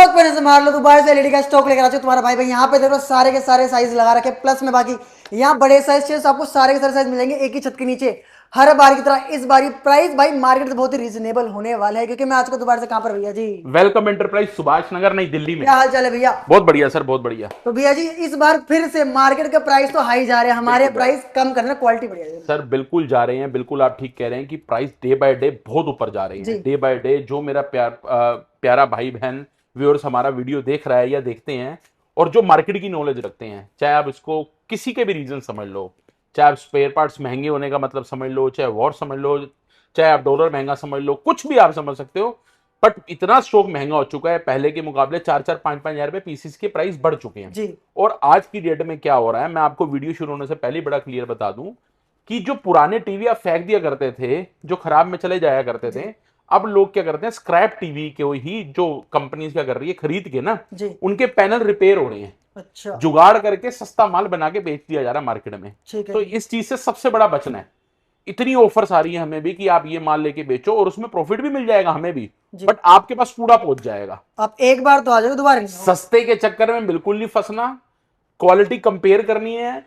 Stock पे नजर मार लो, दुबई से एलईडी का स्टॉक लेकर आ जाओ तुम्हारा भाई। भाई यहाँ पे देखो सारे के सारे साइज लगा रखे प्लस में, बाकी यहाँ बड़े साइज चाहिए तो आपको सारे के सारे साइज मिलेंगे एक ही छत के नीचे। हर बार की तरह इस बारी प्राइस भाई मार्केट से बहुत ही रीजनेबल होने वाला है, क्योंकि मैं आज को दोबारा से कहां पर भैया जी? वेलकम एंटरप्राइज, सुभाष नगर, नई दिल्ली में। क्या हाल चाल है भैया? बहुत बढ़िया सर, बहुत बढ़िया। तो भैया जी इस बार फिर से मार्केट का प्राइस तो हाई जा रहे हैं, हमारे प्राइस कम करना, क्वालिटी बढ़िया है सर बिल्कुल जा रहे हैं, बिल्कुल आप ठीक कह रहे हैं कि प्राइस डे बाय डे बहुत ऊपर जा रही है। डे बाय डे जो मेरा प्यारा भाई बहन व्यूअर्स हमारा वीडियो देख रहा है या देखते हैं, और जो मार्केट की नॉलेज रखते हैं, चाहे आप इसको किसी के भी रीजन समझ लो, चाहे आप स्पेयर पार्ट्स महंगे होने का मतलब समझ लो, चाहे वॉर समझ लो, चाहे आप डॉलर महंगा समझ लो, कुछ भी आप समझ सकते हो। बट इतना स्टॉक महंगा हो चुका है, पहले के मुकाबले 4-4, 5-5 हजार रुपए पीसीस के प्राइस बढ़ चुके हैं जी। और आज की डेट में क्या हो रहा है, मैं आपको वीडियो शुरू होने से पहले बड़ा क्लियर बता दूं कि जो पुराने टीवी आप फेंक दिया करते थे, जो खराब में चले जाया करते थे, अब लोग क्या करते हैं, स्क्रैप टीवी के ही जो कंपनीज क्या कर रही है, खरीद के ना उनके पैनल रिपेयर हो रहे हैं। अच्छा। जुगाड़ करके सस्ता माल बना के बेच दिया जा रहा है मार्केट में। तो इस चीज से सबसे बड़ा बचना है। इतनी ऑफर्स आ रही है हमें भी कि आप ये माल लेके बेचो और उसमें प्रॉफिट भी मिल जाएगा हमें भी, बट आपके पास पूरा पहुंच जाएगा। आप एक बार तो आ जाओ, दोबारा नहीं। सस्ते के चक्कर में बिल्कुल नहीं फंसना, क्वालिटी कंपेयर करनी है।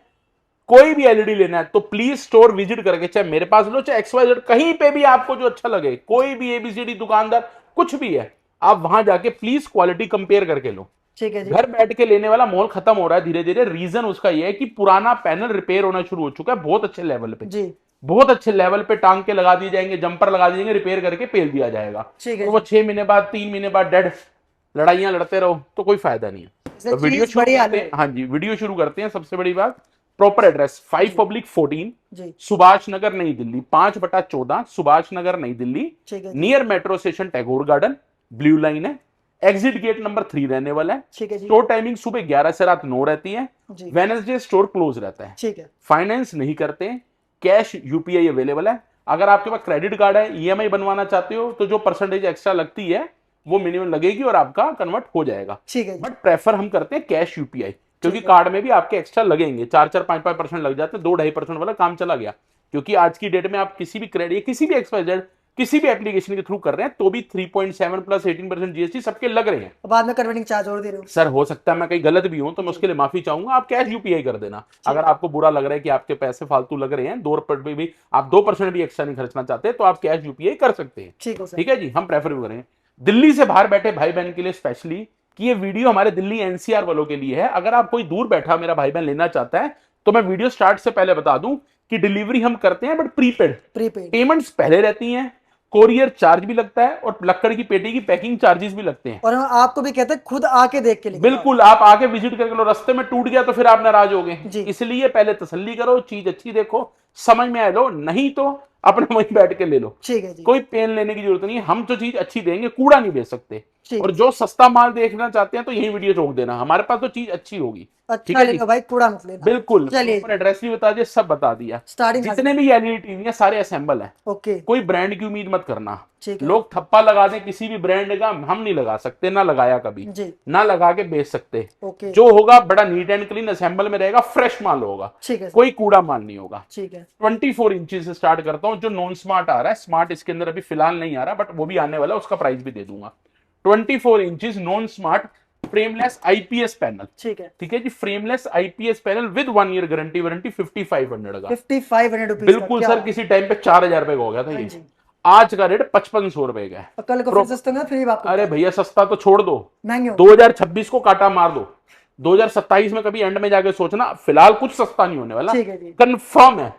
कोई भी एलईडी लेना है तो प्लीज स्टोर विजिट करके, चाहे मेरे पास लो, चाहे एक्सवाइजेड, कहीं पे भी आपको जो अच्छा लगे, कोई भी एबीसीडी दुकानदार कुछ भी है, आप वहां जाके प्लीज क्वालिटी कंपेयर करके लो। ठीक है जी। घर बैठ के लेने वाला मॉल खत्म हो रहा है धीरे धीरे। रीजन उसका यह है कि पुराना पैनल रिपेयर होना शुरू हो चुका है बहुत अच्छे लेवल पे जी। बहुत अच्छे लेवल पे टांग के लगा दिए जाएंगे, जंपर लगा दिए जाएंगे, रिपेयर करके पेल दिया जाएगा। तो वो 6 महीने बाद, 3 महीने बाद डेड, लड़ाइयां लड़ते रहो तो कोई फायदा नहीं है। तो वीडियो शुरू करते हैं। हाँ जी, वीडियो शुरू करते हैं। सबसे बड़ी बात, प्रॉपर एड्रेस 5/14 सुभाष नगर नई दिल्ली, 5/14 सुभाष नगर नई Delhi, near metro station Tagore garden, blue line है। एग्जिट गेट नंबर 3 रहने वाला है। स्टोर टाइमिंग सुबह 11 से रात 9 रहती है। वेडनेसडे स्टोर क्लोज रहता है। फाइनेंस नहीं करते, कैश यूपीआई अवेलेबल है। अगर आपके पास क्रेडिट कार्ड है, ईएमआई बनवाना चाहते हो, तो जो परसेंटेज एक्स्ट्रा लगती है वो मिनिमम लगेगी और आपका कन्वर्ट हो जाएगा। बट प्रेफर हम करते हैं कैश यूपीआई, क्योंकि कार्ड में भी आपके एक्स्ट्रा लगेंगे, 4-4, 5-5% लग जाते हैं, 2-2.5% वाला काम चला गया। क्योंकि आज की डेट में आप किसी भी क्रेडिट, किसी भी एक्सवाइजेड, किसी भी एप्लीकेशन के थ्रू कर रहे हैं तो भी 3.7 प्लस 18% जीएसटी सबके लग रहे हैं। बाद में कन्वर्टिंग चार्ज और दे रहे हो सर। हो सकता है मैं कहीं गलत भी हूं तो मैं उसके लिए माफी चाहूंगा। आप कैश यूपीआई कर देना। अगर आपको बुरा लग रहा है कि आपके पैसे फालतू लग रहे हैं, 2% भी आप 2% भी एक्स्ट्रा नहीं खर्चना चाहते, तो आप कैश यूपीआई कर सकते हैं। ठीक है जी, हम प्रेफर भी करें। दिल्ली से बाहर बैठे भाई बहन के लिए स्पेशली कि ये वीडियो हमारे दिल्ली एनसीआर वालों के लिए है। अगर आप कोई दूर बैठा मेरा भाई बहन लेना चाहता है तो मैं वीडियो स्टार्ट से पहले बता दूं कि डिलीवरी हम करते हैं, बट प्रीपेड पेमेंट्स पहले रहती हैं। कोरियर चार्ज भी लगता है और लक्कड़ की पेटी की पैकिंग चार्जेस भी लगते हैं। और हम आपको भी कहते हैं खुद आके देख के, बिल्कुल आप आके विजिट करके लो। रास्ते में टूट गया तो फिर आप नाराज होगे, इसलिए पहले तसल्ली करो, चीज अच्छी देखो, समझ में आए लो, नहीं तो अपने वहीं बैठ के ले लो। ठीक है जी। कोई पेन लेने की जरूरत नहीं है। हम जो चीज अच्छी देंगे, कूड़ा नहीं बेच सकते। और जो सस्ता माल देखना चाहते हैं तो यही वीडियो रोक देना, हमारे पास तो चीज अच्छी होगी। अच्छा लेगा भाई, कूड़ा मत लेना। बिल्कुल। एड्रेस भी बता दिया, सब बता दिया। जितने भी एलईडी टीवी है सारे असेंबल है। कोई ब्रांड की उम्मीद मत करना। लोग थप्पा लगा दें किसी भी ब्रांड का, हम नहीं लगा सकते, ना लगाया कभी, ना लगा के बेच सकते। जो होगा बड़ा नीट एंड क्लीन असेंबल में रहेगा, फ्रेश माल होगा, कोई कूड़ा माल नहीं होगा। 24 इंच से स्टार्ट करता हूं। जो नॉन स्मार्ट आ रहा है, स्मार्ट इसके अंदर अभी फिलहाल नहीं आ रहा, बट वो भी आने वाला, उसका प्राइस भी दे दूंगा। 24 inches non smart frameless IPS panel. ठीक है जी, frameless IPS panel with 1 year guarantee warranty, 5500 का। 5500 बिल्कुल सर। किसी टाइम पे 4000 रुपए का हो गया था ये, आज का रेट 5500 रुपए का है। कल को फिर सस्ता फिर आपको। अरे भैया सस्ता तो छोड़ दो, 2026 को काटा मार दो, 2027 में कभी एंड में जाके सोचना। फिलहाल कुछ सस्ता नहीं होने वाला, कंफर्म है।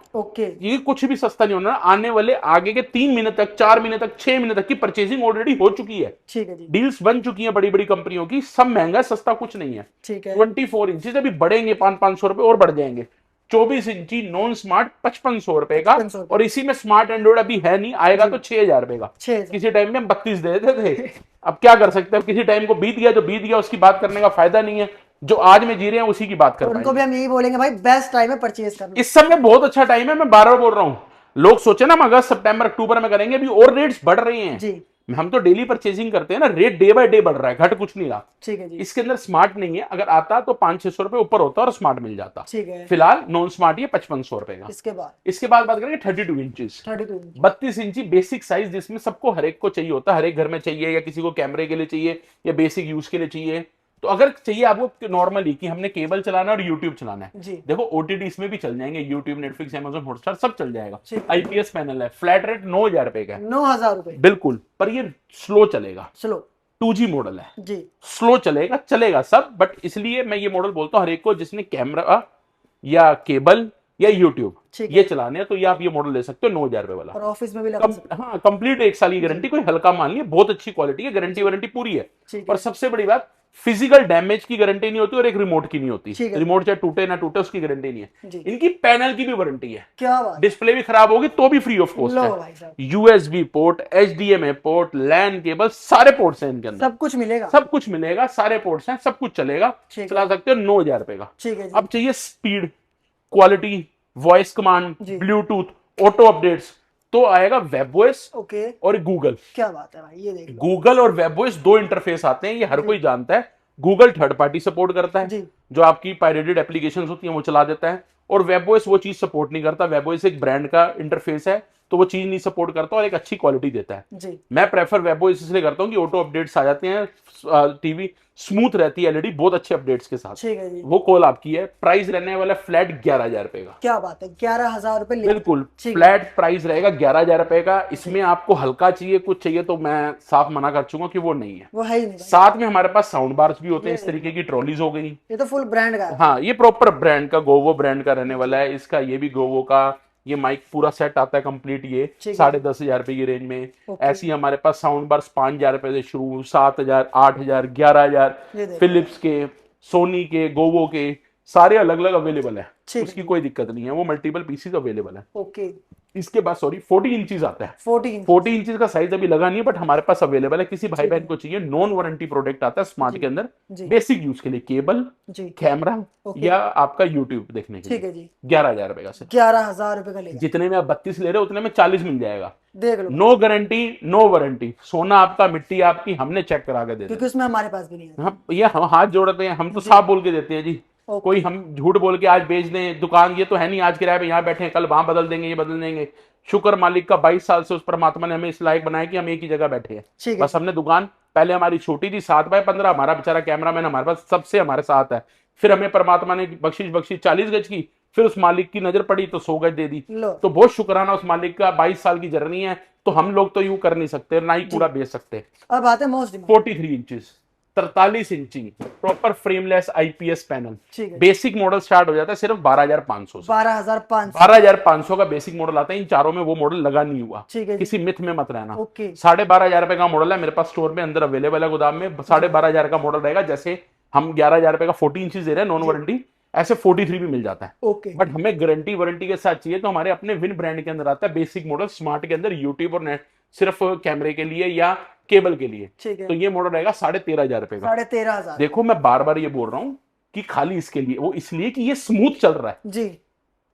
ये कुछ भी सस्ता नहीं होना। आने वाले आगे के 3 महीने तक, 4 महीने तक, 6 महीने तक की परचेसिंग ऑलरेडी हो चुकी है। डील्स बन चुकी है बड़ी बड़ी कंपनियों की। सब महंगा, सस्ता कुछ नहीं है। 24 इंचेस अभी बढ़ेंगे, 500-500 रुपए और बढ़ जाएंगे। 24 इंची नॉन स्मार्ट 5500 रुपए का, और इसी में स्मार्ट एंड्रॉइड अभी है नहीं, आएगा तो 6000 रुपए का। किसी टाइम में हम 32 दे देते थे, अब क्या कर सकते हैं। किसी टाइम को बीत गया जो बीत गया, उसकी बात करने का फायदा नहीं है। जो आज में जी रहे हैं उसी की बात कर रहे हैं। उनको भी हम यही बोलेंगे भाई, बेस्ट टाइम है परचेज करना। इस समय बहुत अच्छा टाइम है, मैं बार बार बोल रहा हूं। लोग सोचे ना हम अगस्त सितंबर अक्टूबर में करेंगे, अभी और रेट्स बढ़ रही हैं। हम तो डेली परचेजिंग करते हैं ना, रेट डे बाय डे बढ़ रहा है, घट कुछ नहीं रहा। ठीक है जी। इसके अंदर स्मार्ट नहीं है, अगर आता तो 500-600 रुपए ऊपर होता और स्मार्ट मिल जाता। ठीक है। फिलहाल नॉन स्मार्ट ये 5500 रुपए का। इसके बाद बात करेंगे 32 इंचेस, 32 इंची बेसिक साइज, जिसमें सबको हर एक को चाहिए होता है, हर एक घर में चाहिए, या किसी को कैमरे के लिए चाहिए या बेसिक यूज के लिए चाहिए। तो अगर चाहिए आपको नॉर्मली कि हमने केबल चलाना है और यूट्यूब चलाना है, देखो ओटीटी इसमें भी चल जाएंगे, यूट्यूब, नेटफ्लिक्स, अमेज़न हॉटस्टार सब चल जाएगा। आईपीएस पैनल है, फ्लैट रेट 9000 रुपए का, 9000 रुपए बिल्कुल। पर ये स्लो चलेगा, 2G मॉडल है जी, स्लो चलेगा, चलेगा सब, बट इसलिए मैं ये मॉडल बोलता हूँ हर एक को जिसने कैमरा या केबल या यूट्यूब ये चलाने हैं, तो ये आप ये मॉडल ले सकते हो 9000 रुपए वाला। और ऑफिस में भी लगा हाँ, कंप्लीट 1 साल की गारंटी, कोई हल्का मान लिया, बहुत अच्छी क्वालिटी है, गारंटी वारंटी पूरी है। और सबसे बड़ी बात, फिजिकल डैमेज की गारंटी नहीं होती और एक रिमोट की नहीं होती। रिमोट चाहे टूटे ना टूटे उसकी गारंटी नहीं है। इनकी पैनल की भी वारंटी है। क्या बात? डिस्प्ले भी खराब होगी तो भी फ्री ऑफ कॉस्ट है। USB port, HDMI port, LAN cable, सारे पोर्ट्स हैं इनके अंदर, सब कुछ मिलेगा, सब कुछ मिलेगा, सारे पोर्ट्स हैं, सब कुछ चलेगा, चला सकते हो 9000 रुपए का। अब चाहिए speed, quality, voice command, Bluetooth, auto updates, तो आएगा वेबओएस और गूगल। क्या बात है भाई, ये देख लो। गूगल और वेबओएस 2 इंटरफेस आते हैं, ये हर कोई जानता है। गूगल थर्ड पार्टी सपोर्ट करता है, जो आपकी पायरेटेड एप्लीकेशंस होती हैं वो चला देता है, और वेबओएस वो चीज सपोर्ट नहीं करता। वेबओएस एक ब्रांड का इंटरफेस है, तो वो चीज नहीं सपोर्ट करता और एक अच्छी क्वालिटी देता है। मैं प्रेफर वेबओएस इसलिए करता हूँ कि ऑटो अपडेट्स आ जाते हैं, टीवी स्मूथ रहती है, एलईडी बहुत अच्छे अपडेट्स के साथ। ठीक है जी। वो कॉल आपकी है। प्राइस रहने वाला फ्लैट 11000 रुपए का। क्या बात है, 11000 रुपए, बिल्कुल फ्लैट प्राइस रहेगा 11000 रुपए का। इसमें आपको हल्का चाहिए, कुछ चाहिए, तो मैं साफ मना कर चुका कि वो नहीं है, वो है ही नहीं। साथ में हमारे पास साउंड बार्स भी होते हैं, इस तरीके की ट्रॉलीज हो गई। ये तो फुल ब्रांड का है। हाँ, ये प्रॉपर ब्रांड का, गोवो ब्रांड का रहने वाला है। इसका ये भी गोवो का ये माइक पूरा सेट आता है कंप्लीट, ये 10,500 रुपए की रेंज में। ऐसी हमारे पास साउंड बार्स 5000 रुपए से शुरू, 7000, 8000, 11000, फिलिप्स के, सोनी के, गोवो के, सारे अलग अलग अवेलेबल है, उसकी कोई दिक्कत नहीं है, वो मल्टीपल पीसीज अवेलेबल है। इसके बाद 40 इंचेस आता है। 40 इंचेस का साइज अभी लगा नहीं है, बट हमारे पास अवेलेबल है। किसी भाई बहन को चाहिए, नॉन वारंटी प्रोडक्ट आता है स्मार्ट के अंदर, बेसिक यूज के लिए, केबल, कैमरा या आपका यूट्यूब देखने के लिए। 11000 रुपए का, 11000 रुपए का लेगा। जितने में आप 32 ले रहे हो उतने में 40 मिल जाएगा। देख लो, नो गारंटी, नो वारंटी, सोना आपका, मिट्टी आपकी, हमने चेक करा के दे, क्योंकि उसमें हमारे पास भी नहीं है। ये हम हाथ जोड़ते हैं, हम तो साफ बोल के देते हैं जी। कोई हम झूठ बोल के आज बेच दें दुकान, ये तो है नहीं आज किराए पे यहाँ बैठे हैं, कल वहां बदल देंगे, ये बदल देंगे। शुक्र मालिक का 22 साल से उस परमात्मा ने हमें इस लायक बनाया कि हम एक ही जगह बैठे हैं। बस हमने दुकान पहले हमारी छोटी थी 7x15, हमारा बेचारा कैमरामैन हमारे पास सबसे हमारे साथ है। फिर हमें परमात्मा ने बख्शिश 40 गज की, फिर उस मालिक की नजर पड़ी तो 100 गज दे दी। तो बहुत शुक्राना उस मालिक का। 22 साल की जर्नी है, तो हम लोग तो यूं कर नहीं सकते, ना ही कूड़ा बेच सकते। अब आते हैं मोस्ट 43 इंचेस, 43 इंची proper frameless IPS panel. Basic model start हो जाता है सिर्फ 12500 से। 12500 का बेसिक मॉडल आता है। इन चारों में वो मॉडल लगा नहीं हुआ, किसी मिथ में मत रहना। 12500 रुपए का मॉडल है मेरे पास स्टोर में अंदर अवेलेबल है, गोदाम में 12500 का मॉडल रहेगा। जैसे हम 11000 रुपए का 40 इंचेस दे रहे हैं नॉन वारंटी, ऐसे 43 भी मिल जाता है। बट हमें गारंटी वारंटी के साथ चाहिए तो हमारे अपने विन ब्रांड के अंदर आता है बेसिक मॉडल स्मार्ट के अंदर, यूट्यूब और नेट सिर्फ कैमरे के लिए या केबल के लिए। तो ये मॉडल रहेगा 13500 रुपए का। 13500। देखो मैं बार बार ये बोल रहा हूँ कि खाली इसके लिए, वो इसलिए कि ये स्मूथ चल रहा है जी।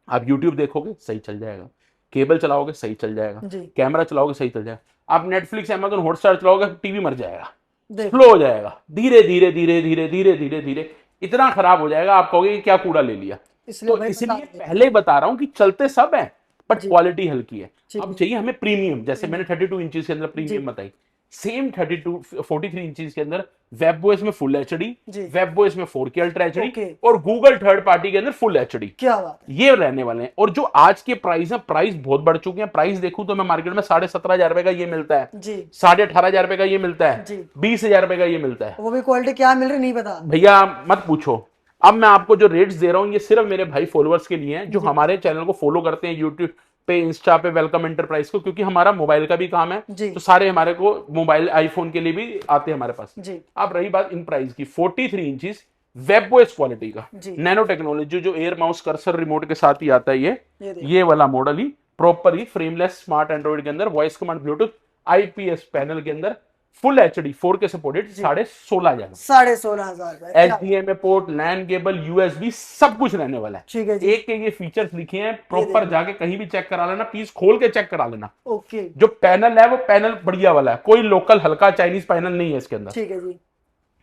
आप यूट्यूब देखोगे सही चल जाएगा, केबल चलाओगे सही चल जाएगा, कैमरा चलाओगे सही चल जाएगा। आप नेटफ्लिक्स, अमेज़न हॉटस्टार चलाओगे टीवी मर जाएगा, स्लो हो जाएगा, धीरे धीरे धीरे धीरे धीरे धीरे धीरे इतना खराब हो जाएगा, आप कहोगे क्या कूड़ा ले लिया। तो इसलिए पहले बता रहा हूं कि चलते सब है बट क्वालिटी हल्की है। अब चाहिए हमें प्रीमियम, जैसे मैंने 32 इंचेस के अंदर प्रीमियम बताई, सेम 43 इंचेस के अंदर वेबओएस में फुल एचडी, वेबओएस में 4K अल्ट्रा एचडी और गूगल थर्ड पार्टी के अंदर फुल एचडी। क्या बात है, ये रहने वाले हैं। और जो आज के प्राइस है, प्राइस बहुत बढ़ चुके हैं। प्राइस देखूं तो मैं मार्केट में 17,500 रुपए का ये मिलता है, 18,500 रुपए का ये मिलता है, 20,000 रुपए का ये मिलता है। वो भी क्वालिटी क्या मिल रही नहीं पता भैया, मत पूछो। अब मैं आपको जो रेट्स दे रहा हूं ये सिर्फ मेरे भाई फॉलोअर्स के लिए हैं, जो हमारे चैनल को फॉलो करते हैं यूट्यूब पे, इंस्टा पे, वेलकम एंटरप्राइज को, क्योंकि हमारा मोबाइल का भी काम है तो सारे हमारे को मोबाइल आईफोन के लिए भी आते हैं हमारे पास। अब रही बात इन प्राइस की, 43 इंचेस वेबओएस क्वालिटी का नैनो टेक्नोलॉजी, जो एयर माउस कर्सर रिमोट के साथ ही आता है, ये वाला मॉडल ही प्रॉपर ही फ्रेमलेस स्मार्ट एंड्रॉइड के अंदर, voice command, Bluetooth, IPS panel के अंदर full HD 4K supported 16,500 16,500 HDMI port, LAN cable, USB सब कुछ रहने वाला है। ठीक है जी। एक के ये फीचर्स लिखे हैं, प्रॉपर जाके कहीं भी चेक करा लेना, पीस खोल के चेक करा लेना। ओके। जो पैनल है वो पैनल बढ़िया वाला है, कोई लोकल हल्का चाइनीज पैनल नहीं है इसके अंदर। ठीक है जी।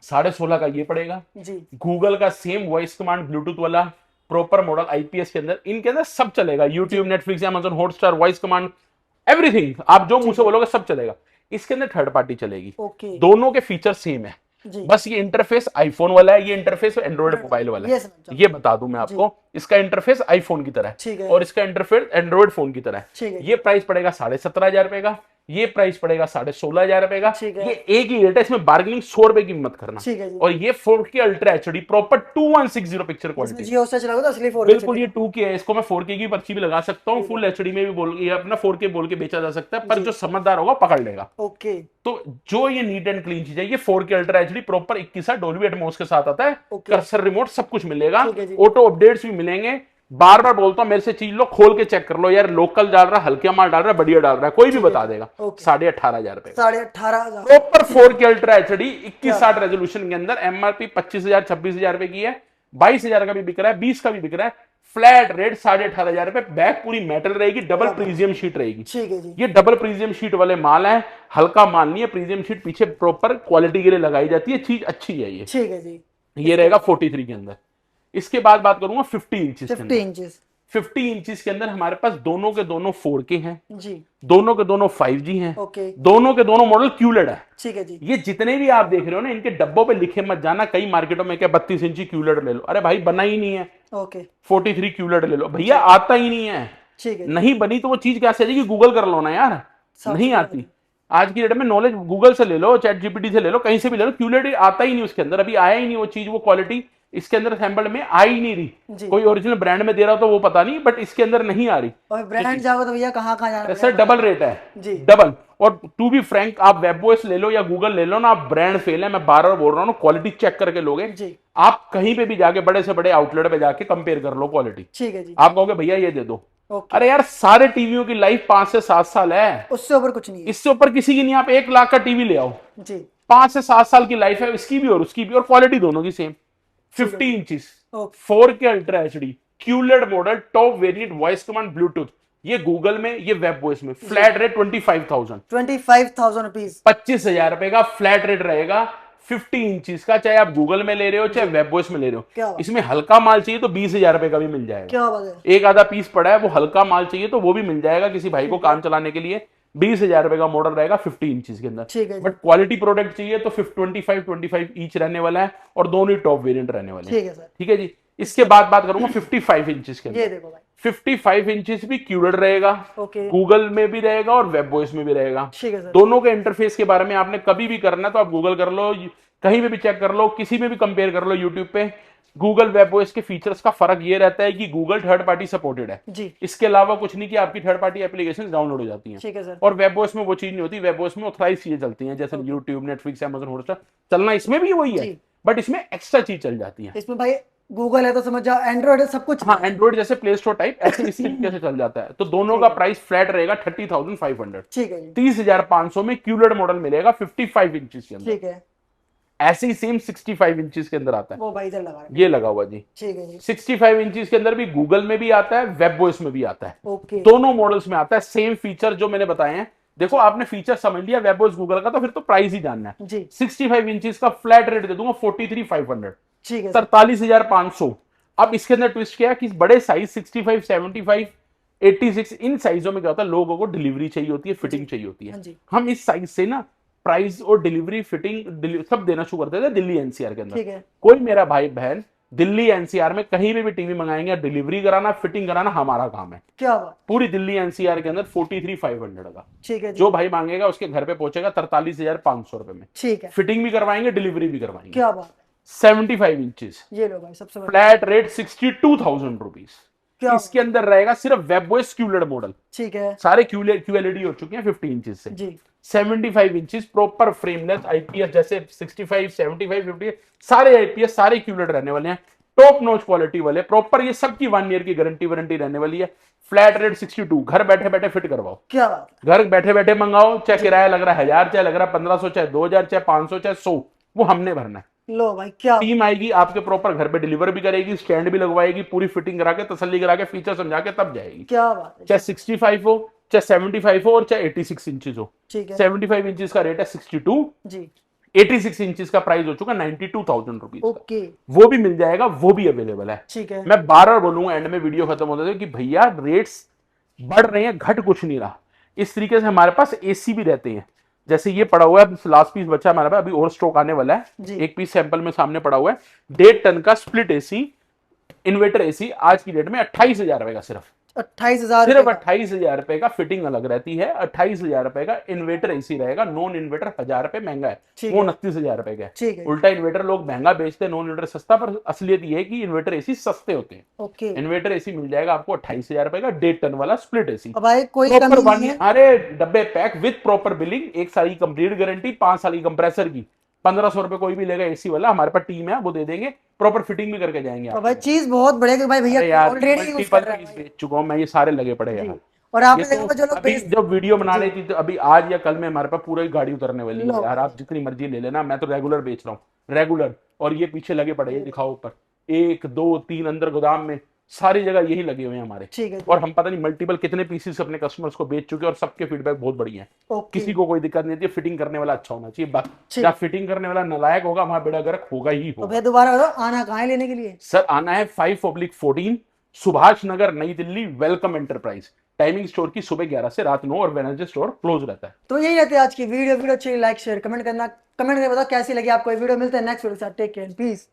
16,500 का ये पड़ेगा जी। गूगल का सेम वॉइस कमांड ब्लूटूथ वाला प्रॉपर मॉडल आईपीएस के अंदर, इनके अंदर सब चलेगा, YouTube, Netflix, Amazon Hotstar, voice command, everything आप जो मुंह से बोलोगे सब चलेगा। इसके अंदर थर्ड पार्टी चलेगी। ओके। दोनों के फीचर सेम है, बस ये इंटरफेस आईफोन वाला है, ये इंटरफेस एंड्रॉइड मोबाइल वाला है। ये बता दूं मैं आपको, इसका इंटरफेस आईफोन की तरह है और इसका इंटरफेस एंड्रॉइड फोन की तरह है। ये प्राइस पड़ेगा 17,500 रुपए का, ये प्राइस पड़ेगा 16,500 रुपए का। ये एक ही रेट है, इसमें बार्गेनिंग 100 रुपए की मत करना। और ये 4K ultra HD proper 2160 picture quality, बिल्कुल ये 2K है। इसको मैं 4K की पर्ची भी लगा सकता हूँ, फुल एचडी में भी बोल के अपना 4K बोल के बेचा जा सकता है, पर जो समझदार होगा पकड़ लेगा। ओके। तो जो ये नीट एंड क्लीन चीज है, ये 4K ultra HD proper 21 Dolby Atmos के साथ आता है, कर्सर रिमोट सब कुछ मिलेगा, ऑटो अपडेट्स भी मिलेंगे। बार बार बोलता हूं, मेरे से चीज लो, खोल के चेक कर लो यार, लोकल डाल रहा है, हल्का माल डाल रहा है, बढ़िया डाल रहा है, कोई भी बता देगा। 18,500 रुपए, 18,500 proper 4K ultra HD 2160 resolution के अंदर। एमआरपी 25,000 26,000 रुपए की है, 22,000 का भी बिक रहा है, 20 का भी बिक रहा है। फ्लैट रेट 18,500 रुपए। बैक पूरी मेटल रहेगी, डबल प्रीमियम शीट रहेगी। ठीक है जी। ये डबल प्रीमियम शीट वाले माल है, हल्का माल नहीं है। प्रीमियम शीट पीछे प्रॉपर क्वालिटी के लिए लगाई जाती है, चीज अच्छी है ये। ठीक है जी। ये रहेगा 43 के अंदर। इसके बाद बात करूंगा 50 इंचेस, 50 इंचेस के अंदर हमारे पास दोनों के दोनों 4K हैं जी, दोनों के दोनों 5G हैं, दोनों के दोनों मॉडल QLED है। ठीक है जी। ये जितने भी आप देख रहे हो ना, इनके डब्बों पे लिखे मत जाना, कई मार्केटों में क्या 32 इंची QLED ले लो, अरे भाई बना ही नहीं है। 43 QLED ले लो भैया, आता ही नहीं है। ठीक है, नहीं बनी तो वो चीज कैसे आ जाएगी? गूगल कर लो ना यार, नहीं आती। आज की डेट में नॉलेज गूगल से ले लो, चैट जीपीटी से ले लो, कहीं से भी ले लो, QLED आता ही नहीं उसके अंदर, अभी आया ही नहीं वो चीज, वो क्वालिटी इसके अंदर सैंपल में आ ही नहीं रही। कोई ओरिजिनल ब्रांड में दे रहा तो वो पता नहीं, बट इसके अंदर नहीं आ रही। और ब्रांड जाओ तो भैया कहाँ जाना सर, डबल रेट है जी, डबल। और टू बी फ्रैंक, आप वेबओएस ले लो या गूगल ले लो ना, आप ब्रांड फेल है, मैं बार बार बोल रहा हूँ, क्वालिटी चेक करके लोगे जी। आप कहीं पे भी जाके बड़े से बड़े आउटलेट पे जाके कंपेयर कर लो क्वालिटी, ठीक है जी। आप कहोगे भैया ये दे दो, अरे यार सारे टीवियों की लाइफ 5 से 7 साल है, उससे ऊपर कुछ नहीं है, इससे ऊपर किसी की नहीं। आप 1 लाख का टीवी ले आओ जी, 5 से 7 साल की लाइफ है इसकी भी और उसकी भी, और क्वालिटी दोनों की same. 50 inches 4K ultra HD QLED model, top variant, voice command, Bluetooth. ये गूगल में, ये वेबओएस में। फ्लैट रेट 25,000 रुपीज, 25,000 रुपए का फ्लैट रेट रहेगा 50 इंचेस का, चाहे आप गूगल में ले रहे हो चाहे वेबओएस में ले रहे हो। इसमें हल्का माल चाहिए तो 20,000 रुपए का भी मिल जाएगा। क्या बात है? एक आधा पीस पड़ा है, वो हल्का माल चाहिए तो वो भी मिल जाएगा किसी भाई को काम चलाने के लिए। 20,000 रुपए का मॉडल रहेगा 50 इंचेस के अंदर। बट क्वालिटी प्रोडक्ट चाहिए तो 25 ईच रहने वाला है, और दोनों ही टॉप वेरिएंट रहने वाले हैं। ठीक है जी। इसके बाद बात करूंगा 55 इंचेस के अंदर। 55 इंचेस भी QLED रहेगा, गूगल में भी रहेगा और वेबओएस में भी रहेगा। दोनों के इंटरफेस के बारे में आपने कभी भी करना तो आप गूगल कर लो, कहीं पे भी चेक कर लो, किसी में भी कंपेयर कर लो यूट्यूब पे। गूगल वेबओएस के फीचर्स का फर्क ये रहता है कि गूगल थर्ड पार्टी सपोर्टेड है जी, इसके अलावा कुछ नहीं कि आपकी थर्ड पार्टी एप्लीकेशन डाउनलोड हो जाती हैं। ठीक है सर। और वेबओएस में वो चीज नहीं होती, वेबओएस में ऑथराइज चीजें चलती हैं, जैसे यूट्यूब, नेटफ्लिक्स, अमेजन हॉटस्टार चलना इसमें भी वही है, बट इसमें एक्स्ट्रा चीज चल जाती है। इसमें भाई गूगल है तो समझ जाओ, एंड्रॉइड है सब कुछ। हाँ, एंड्रॉइड जैसे प्ले स्टोर टाइप ऐसे इस तरीके से चल जाता है। तो दोनों का प्राइस फ्लैट रहेगा 30,500। ठीक है, 30,500 में QLED मॉडल मिलेगा 55 इंचेस के अंदर। ठीक है, ऐसे ही सेम 65 इंचेस के अंदर आता है, वो भाई इधर लगा ये लगा हुआ जी। ठीक है जी। 65 इंचेस के अंदर भी गूगल में भी आता है, वेबओएस में भी आता है। ओके, दोनों मॉडल्स में आता है। सेम फीचर जो मैंने बताए हैं, देखो आपने फीचर समझ लिया वेबओएस गूगल का, तो फिर तो प्राइस ही जानना है जी। 65 इंचेस का फ्लैट रेट दे दूंगा 43,500। ठीक है, 43,500। अब इसके अंदर ट्विस्ट क्या है कि बड़े साइज 65, 75, 86 इन साइजों में क्या होता है, लोगों को डिलीवरी चाहिए होती है, फिटिंग चाहिए होती है। हम इस साइज से ना प्राइस और डिलीवरी, फिटिंग सब देना शुरू करते थे दिल्ली NCR के अंदर। कोई मेरा भाई बहन दिल्ली NCR में कहीं भी टीवी मंगाएंगे, डिलीवरी कराना, फिटिंग कराना हमारा काम है। क्या बात? पूरी दिल्ली NCR के अंदर 43,500 का। ठीक है, जो भाई मांगेगा उसके घर पे पहुंचेगा 43,500 रुपए में। ठीक है, फिटिंग भी करवाएंगे, डिलीवरी भी करवाएंगे। क्या बात? 75 इंचेस, ये लो भाई सबसे फ्लैट रेट 62,000 रुपीज। इसके अंदर रहेगा सिर्फ वेबओएस QLED मॉडल। ठीक है, सारे QLED हो चुके हैं 50 इंचेस से जी। 75 इंचेस प्रॉपर फ्रेमलेस IPS, जैसे 65, 75, 50 सारे IPS सारे QLED रहने वाले हैं। टॉप नॉच क्वालिटी वाले प्रॉपर, ये सबकी 1 ईयर की गारंटी वारंटी रहने वाली है। फ्लैट रेट 62, घर बैठे बैठे फिट करवाओ, क्या बात है, घर बैठे बैठे मंगाओ, चाहे किराया लग रहा है 1000, चाहे लग रहा है 1500, चाहे 2000, चाहे 500, चाहे 100, वो हमने भरना है। लो भाई क्या टीम आएगी आपके प्रॉपर घर पे, डिलीवर भी करेगी, स्टैंड भी लगवाएगी, पूरी फिटिंग करा के तसल्ली करा के फीचर समझा के तब जाएगी। क्या बात है, चाहे 65 हो, चाहे 75 हो, और चाहे 86 इंचेस हो। ठीक है 75 इंचेस का रेट है 62, जी, 86 इंचेस का प्राइस हो चुका 92,000 रुपीज। ओके वो भी मिल जाएगा, वो भी अवेलेबल है। ठीक है, मैं बार बार बोलूंगा एंड में वीडियो खत्म होते थे कि भैया रेट्स बढ़ रहे हैं, घट कुछ नहीं रहा। इस तरीके से हमारे पास एसी भी रहते हैं, जैसे ये पड़ा हुआ है, लास्ट पीस बचा हमारे पास, अभी और स्टॉक आने वाला है। एक पीस सैंपल में सामने पड़ा हुआ है, 1.5 टन का स्प्लिट एसी, इन्वर्टर एसी, आज की डेट में 28,000 रुपए का, सिर्फ 28,000 सिर्फ 28,000 रुपए का। फिटिंग अलग रहती है, 28,000 रुपए का इन्वर्टर एसी रहेगा। नॉन इन्वर्टर 1,000 रुपए महंगा है, वो 29,000 रुपए का ठीक है, है। उल्टा इन्वर्टर लोग महंगा बेचते हैं, नॉन इन्वर्टर सस्ता, पर असलियत ये है कि इन्वर्टर एसी सस्ते होते हैं। ओके। इन्वर्टर एसी मिल जाएगा आपको 28,000 रुपए का, 1.5 टन वाला स्प्लिट एसी। अब भाई कोई प्रॉपर कमी नहीं है, अरे डब्बे पैक विद प्रॉपर बिलिंग, 1 साल की कंप्लीट गारंटी, 5 साल की कंप्रेसर की, 1,500 रुपए कोई भी लेगा एसी वाला, हमारे पास टीम है, वो दे देंगे, प्रॉपर फिटिंग भी करके जाएंगे और आप। भाई चीज बहुत बढ़िया भाई, अरे भैया यार ऑलरेडी यूज मल्टीपल कर रहे पीस हैं बेच चुका हूं मैं, ये सारे लगे पड़े हैं यार। और आप ये देखो तो जो लोग अभी बेच जब वीडियो बना रही थी तो अभी आज या कल में हमारे पास पूरी गाड़ी उतरने वाली है लो यार, आप जितनी मर्जी ले लेना, मैं तो रेगुलर बेच रहा हूँ, रेगुलर। और ये पीछे लगे पड़े हैं, दिखाओ ऊपर, 1 2 3 अंदर गोदाम में, सारी जगह यही लगे हुए हैं हमारे। ठीक है, और हम पता नहीं मल्टीपल कितने पीसेस अपने कस्टमर्स को बेच चुके हैं, और सबके फीडबैक बहुत बढ़िया है। ओके किसी को कोई दिक्कत नहीं होती, फिटिंग करने वाला अच्छा होना चाहिए बस। जहाँ फिटिंग करने वाला नालायक होगा, वहां बेड़ा गर्क होगा ही तो होगा। भैया दोबारा बताओ आना कहाँ है लेने के लिए? सर आना है 5/14 सुभाष नगर, नई Delhi, welcome enterprise. Timing store की सुबह 11 से रात 9, और वेडनेसडे स्टोर क्लोज रहता है। तो यही रहती है आज की वीडियो अच्छी लाइक शेयर कमेंट करना, कमेंट करके बताओ कैसी लगी आपको ये वीडियो। मिलते हैं नेक्स्ट वीडियो के साथ, टेक केयर, पीस।